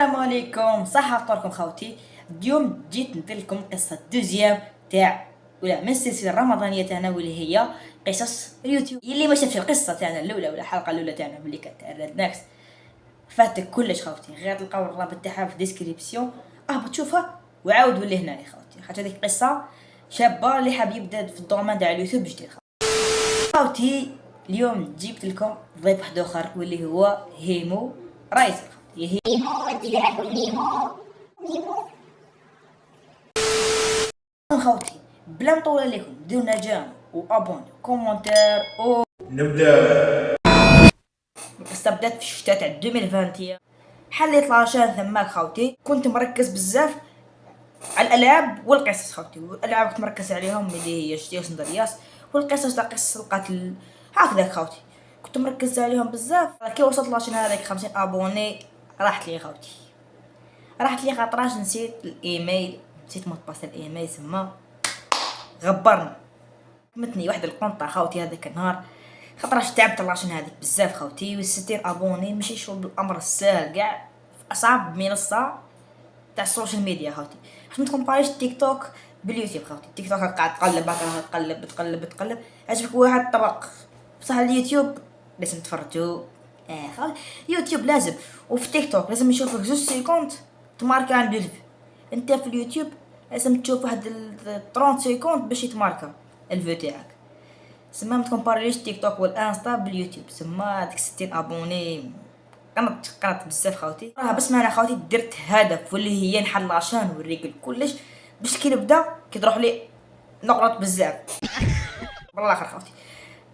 السلام عليكم، صح فطوركم خوتي. اليوم جيت ندير لكم قصه دوزيام تاع ولا من السلسله الرمضانيه تاعنا واللي هي قصص اليوتيوب. اللي ما شافش القصه تاعنا الاولى ولا الحلقه الاولى تاعنا ملي كانت تاع راد ناكس فاتك كلش خوتي، غير تلقاو الرابط تاعها في الديسكريبسيون، اهبط شوفها وعاود ولي هنا يا خوتي، خاطر هذيك قصه شابه اللي حاب يبدا في الدومين تاع اليوتيوب جديد. خوتي اليوم جبت لكم ضيف واحد اخر واللي هو هيمو رايزر. خوتي بلا نطول عليكم ديرونا جام وابون كومونتير نبدا. القصه بدات في الشتاء تاع 2021. حليت لاشين ثماك خوتي، كنت مركز بزاف على الالعاب والقصص خوتي، والالعاب كنت مركز عليهم اللي هي جي سندرياس، والقصص تاع قصص القتل هكذا خوتي كنت مركز عليهم بزاف. كي وصلت لاشين هذاك 50 ابوني راحت لي خوتي، راحت لي خاطراش نسيت الايميل، نسيت مطبس الايميل سما غبرنا. متني واحد القنطه خوتي هذاك النهار خاطراش تعبت لاشين هذيك بزاف خوتي، و60 ابوني ماشي شغل بالامر السهل كاع، في اصعب منصه تاع السوشيال ميديا خوتي. باش متكومباريش تيك توك باليوتيوب خوتي، تيك توك قاعد تقلب عجبك واحد طبق، بصح اليوتيوب لازم تفرجوا. خوتي يوتيوب لازم، وفي تيك توك لازم يشوفك جوج سيكوند تماركا عند الفيديو. انت في اليوتيوب لازم تشوف واحد 30 سيكوند باش يتماركا الفيديو تاعك. سما ما تكومباريش تيك توك والانستا باليوتيوب، سما ديك 60 ابوني قنط بزاف خوتي. راه بس ما انا خوتي درت هدف واللي هي نحل لاشان ونوريك كلش باش كي نبدا كي تروح لي نغلط بزاف. والله خير خوتي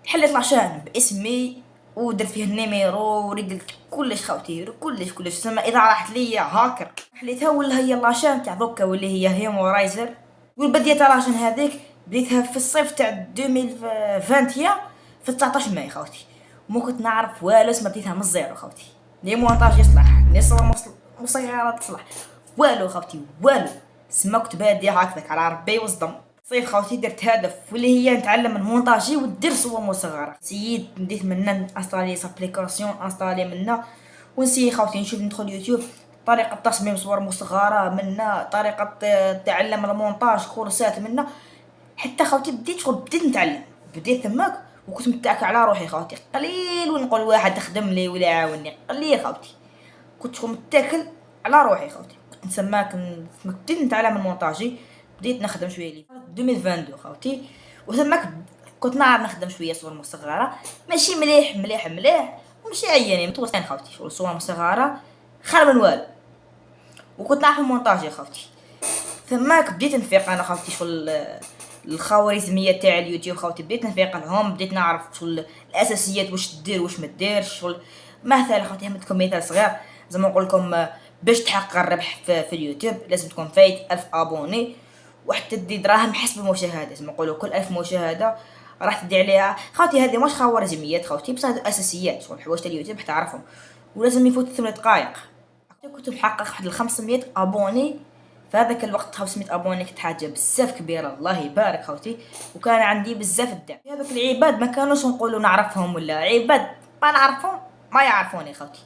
حليت لاشان باسمي ودرت فيه النيميرو وريقلت كلش خوتي، كلش سما اذا راحت ليا هاكر حليتها ولا هي لاشان تاع دوكا واللي هي هيمو رايزر. والبديت لاشان هذيك بديتها في الصيف تاع 2021 في 19 ماي خوتي، وما كنت نعرف والو، سما بديتها من الزيرو خوتي، لي مونتاج يصلح لي صور مصغرات تصلح والو خوتي والو، سما كنت باديه هكذاك على ربي وصدم. صيف خوتي درت هدف واللي هي نتعلم المونتاجي وندير صور مصغره، سيد نديت منا انستالي سابليكاسيون انستالي منا ونسي خوتي نشوف ندخل يوتيوب طريقه تصميم صور مصغره منا، طريقه تعلم المونتاج كورسات منا، حتى خوتي بديت نتعلم، بديت تماك وكنت متاكل على روحي خوتي قليل ونقول واحد خدم لي ولا عاوني قليل خوتي، كنت متاكل على روحي خوتي، كنت نسماك بديت نتعلم المونتاجي، بديت نخدم شويه لي 2022 خوتي، وثماك كنت نعرف نخدم شويه صور مصغره ماشي مليح وماشي عيانين متوسطين خوتي، شغل صور مصغره خير من والو، وكنت نعرف المونتاجي خوتي. ثماك بديت نفيق انا خوتي شغل الخوارزميه تاع اليوتيوب خوتي، بديت نفيق لهم، بديت نعرف شغل الاساسيات واش دير واش ما ديرش. شغل مثلا خوتي نعطيكم مثال صغير، زعما نقول لكم باش تحقق الربح في اليوتيوب لازم تكون فايت 1000 ابوني وحتى تدي دراهم حسب المشاهده، زعما نقولوا كل 1000 مشاهده راح تدي عليها خوتي. هذه مش خوارزميات خوتي بصح اساسيات شغل حوايج تاع اليوتيوب تعرفهم، ولازم يفوت 8 دقائق. كنت محقق واحد 500 ابوني في هذاك الوقت. 500 ابوني كانت حاجه بزاف كبيره الله يبارك خوتي، وكان عندي بزاف الدعم. هذوك العباد ما كانوش نقولوا نعرفهم ولا عباد ما نعرفهم ما يعرفوني خوتي.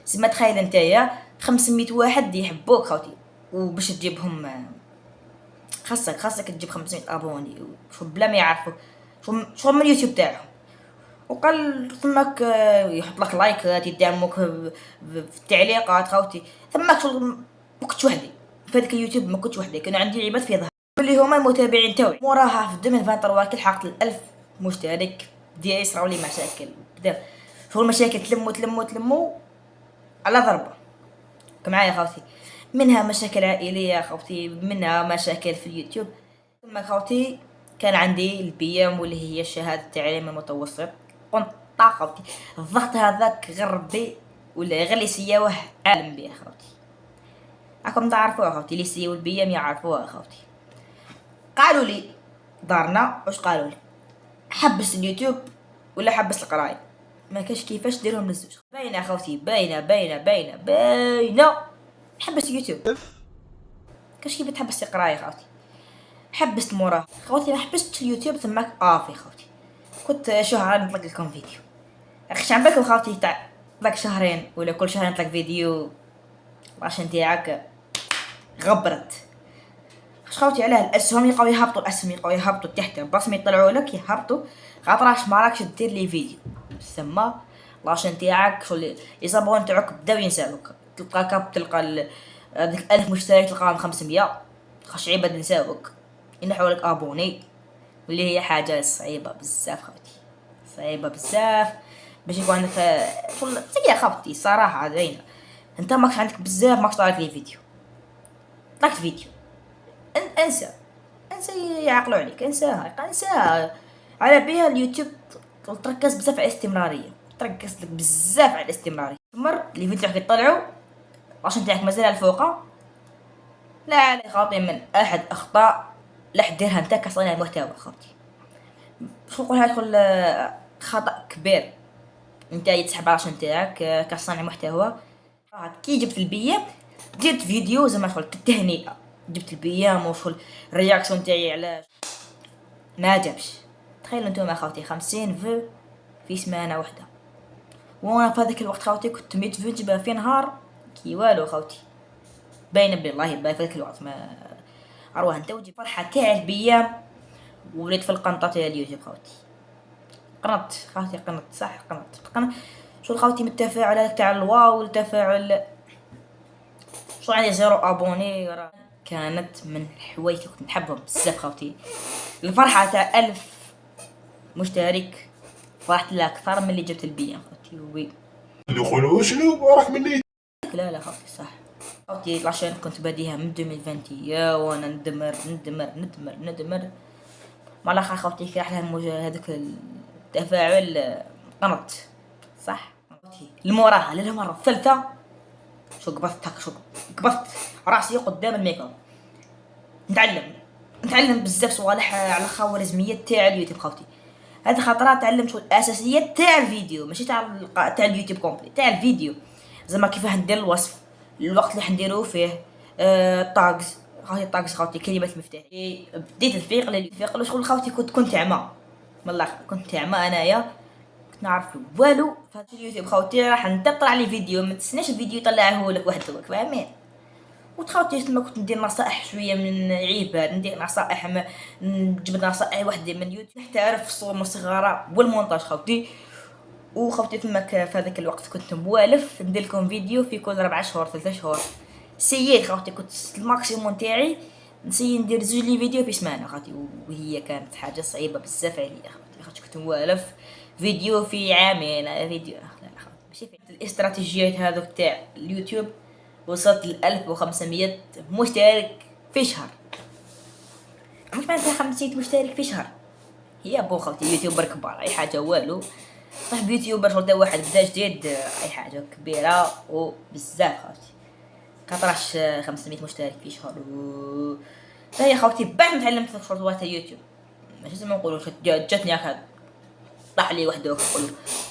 زعما تخيل نتايا 500 واحد يحبوك خوتي، وباش تجيبهم خاصك تجيب 500 ابوني شو بلا ما يعرفوك شو من اليوتيوب تاعهم. وقال ثماك يحط لك لايكات يدعموك في التعليقات خوتي. ثماك شغل ما كنتش وحدي في هذاك اليوتيوب، ما كنتش وحدي، كانوا عندي عباد في ظهر اللي هما المتابعين تاعي. موراها في 2023 كي لحقت 1000 مشترك بدي يصراو لي مشاكل، بدا شغل المشاكل تلمو على ضربه معايا خوتي، منها مشاكل عائليه خوتي، منها مشاكل في اليوتيوب. ثم خوتي كان عندي البيام واللي هي شهاده التعليم المتوسط، كنت خوتي الضغط هذاك غير ربي ولا غير اللي سياوه عالم بيه خوتي، راكم تعرفوها خوتي، اللي سياو البيام يعرفوها خوتي. قالوا لي دارنا واش قالوا لي حبس اليوتيوب ولا حبس القرايه، ما كاش كيفاش ديرهم للزوج. باينه خوتي باينه حبس اليوتيوب، كاش كيف تحبس القرايه خوتي. حبست موراه خوتي، ما حبستش اليوتيوب ثماك افي خوتي، كنت شهر نطلق لكم فيديو. اخي عم بالكم خوتي تاع ذاك شهرين ولا كل شهر نطلق فيديو الراشن تاعك غبرت. خوتي علاه الاسهم يبقاو يهبطوا، الاسهم يبقاو يهبطوا تحت بلاص ما يطلعوا لك يهبطوا، خاطر راك ماراكش دير لي فيديو. تسمى لاشين تاعك شغل يصابون تاعك بداو ينساوك، تلقى هذيك 1000 مشترك تلقاهم 500 خشعيبه نساوك، ينحوا لك ابوني، واللي هي حاجه صعيبه بزاف خوتي، صعيبه بزاف باش يكون عندك شغل يا خوتي صراحه باينه. انت ماكش عندك بزاف ماكش طالع لي فيديو، طلعت فيديو انسى يعقلوا عليك، انساها. على بها اليوتيوب تركز بزاف على الاستمراريه، تركز لك بزاف على الاستمراريه. مر لي فيديو تاعك يطلعوا عشان تاعك مازال الفوقه، لا على خاطي من احد اخطاء لا ديرها انت كصانع المحتوى خاطي. شو نقول هادخل خطا كبير انت يتسحب عشان تاعك كصانع محتوى. كي جبت البيام درت فيديو زعما شغل التهنئه، جبت البيام وشغل الرياكسيون تاعي علاش ما جابش. تخيلوا نتوما خاوتي 50 فو في سمانه واحده، وانا في هذاك الوقت خاوتي كنت 100 فو نجيبها في نهار كي والو خاوتي، باينه بالله باين في هذاك الوقت ما اروح انت وجي فرحه تاع البيام. وليت في القنطه تاع اليوتيوب خاوتي، قنط خاوتي قنط صح قنط شو خاوتي من التفاعل تاع الواو والتفاعل شو عندي 0 ابوني. كانت من الحوايج اللي كنت نحبهم بزاف خاوتي. الفرحه تاع 1000 مشترك فرحت لها اكثر من اللي جبت البيام خاوتي. وي دخلوا شنو راح مني. لا خاوتي صح خاوتي لاشين كنت باديها من 2020 يا وانا ندمر ما لا خاوتي كي راح لها هذاك التفاعل قنط صح خاوتي. الموراها للمره الثالثه شو قبضت راسي قدام الميكرو نتعلم بزاف صوالح على خوارزميات تاع اليوتيوب خاوتي. هذه خطرات تعلمت شو الاساسيات تاع الفيديو ماشي تاع اليوتيوب كومبلي، تاع الفيديو زعما كيفاه ندير الوصف، الوقت اللي حنديرو فيه الطاقز خاوتي، الطاقز خاوتي كلمات المفتاح. بديت الفيق شغل خاوتي كنت عما والله كنت عما انايا كنت نعرف والو. فهاد اليوتيوب خاوتي راح انت طلع لي فيديو ما تسناش الفيديو يطلعه لك وحدك فاهمين. وتخاوتي تما كنت ندير نصائح شويه من عباد، ندير نصائح نجبد نصائح وحده من يوتيوب حتى عرف الصور مصغره والمونتاج خاوتي. وخاوتي تماك في هذاك الوقت كنت موالف ندير لكم فيديو في كل 4 شهور 3 شهور. سييت خاوتي كنت الماكسيموم تاعي نسيي ندير 2 لي فيديو في سمانه خاوتي، وهي كانت حاجه صعيبه بزاف عليا خاوتي كنت موالف فيديو في عامين فيديو ماشي في الاستراتيجيات هذوك تاع اليوتيوب. وصلت ل 1500 مشترك في شهر، مش معناتها 500 مشترك في شهر هي بو خاوتي يوتيوبر كبار اي حاجه والو صاحب يوتيوبر شغل واحد بدا جديد اي حاجه كبيره وبزاف خاوتي كطرش 500 مشترك في شهر. هي خاوتي بعد ما تعلمت خطوات اليوتيوب ماشي زعما نقولوا جاتني هكا طاح لي وحده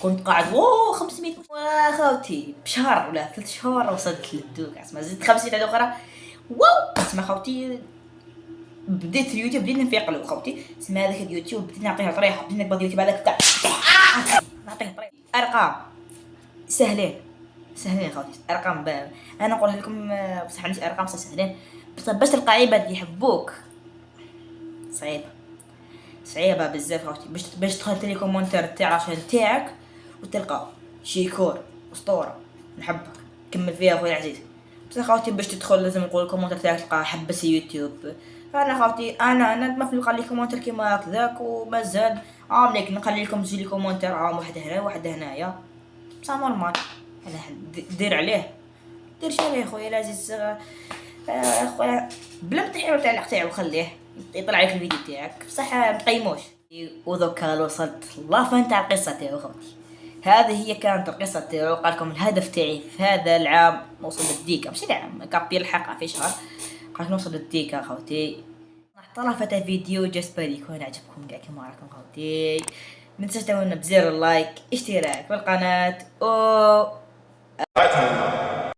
كنت قاعد 500 خاوتي بشهر ولا 3 شهور وصلت للدوك اسمع زدت 50 عاد اخرى واو اسمع خاوتي. بديت اليوتيوب بديت نفيق له خاوتي اسمع هذاك اليوتيوب بديت نعطيها طريقه بديت نقبض اليوتيوب هذاك تاع نعطيه طريقه ارقام سهلين خاوتي ارقام انا نقولها لكم بصح عندي ارقام سهلين بس باش تلقى عباد يحبوك صعيبه بزاف خاوتي باش تدخل لي كومونتير تاع عشان تاعك وتلقى شيكور اسطوره نحبك كمل فيها خويا عزيز. بس خاوتي باش تدخل لازم نقول الكومونتير تاعك تلقى حبس يوتيوب. انا خاوتي انا ما في نخلي كومونتير كيما هكذاك ومازال عاملك نخلي لكم تجي لي كومونتير عام واحد هنا واحد هنايا بصح نورمال انا دير عليه دير شي خويا العزيز خويا بلا ما تحيروا التعليق تاعو خليه يطلع لك الفيديو تاعك بصح ما تقيموش. وذوكا وصلت لافان تاع القصه تاعو خاوتي. هذه هي كانت القصه تاعو. قال لكم الهدف تاعي في هذا العام نوصل للديكا ماشي العام كابي الحلقه في شهر قال نوصل للديكا خاوتي. طرفت فيديو جسبر يكون عجبكم كاع كما راكم خاوتي. ما تنساوش بزر اللايك اشتراك في القناه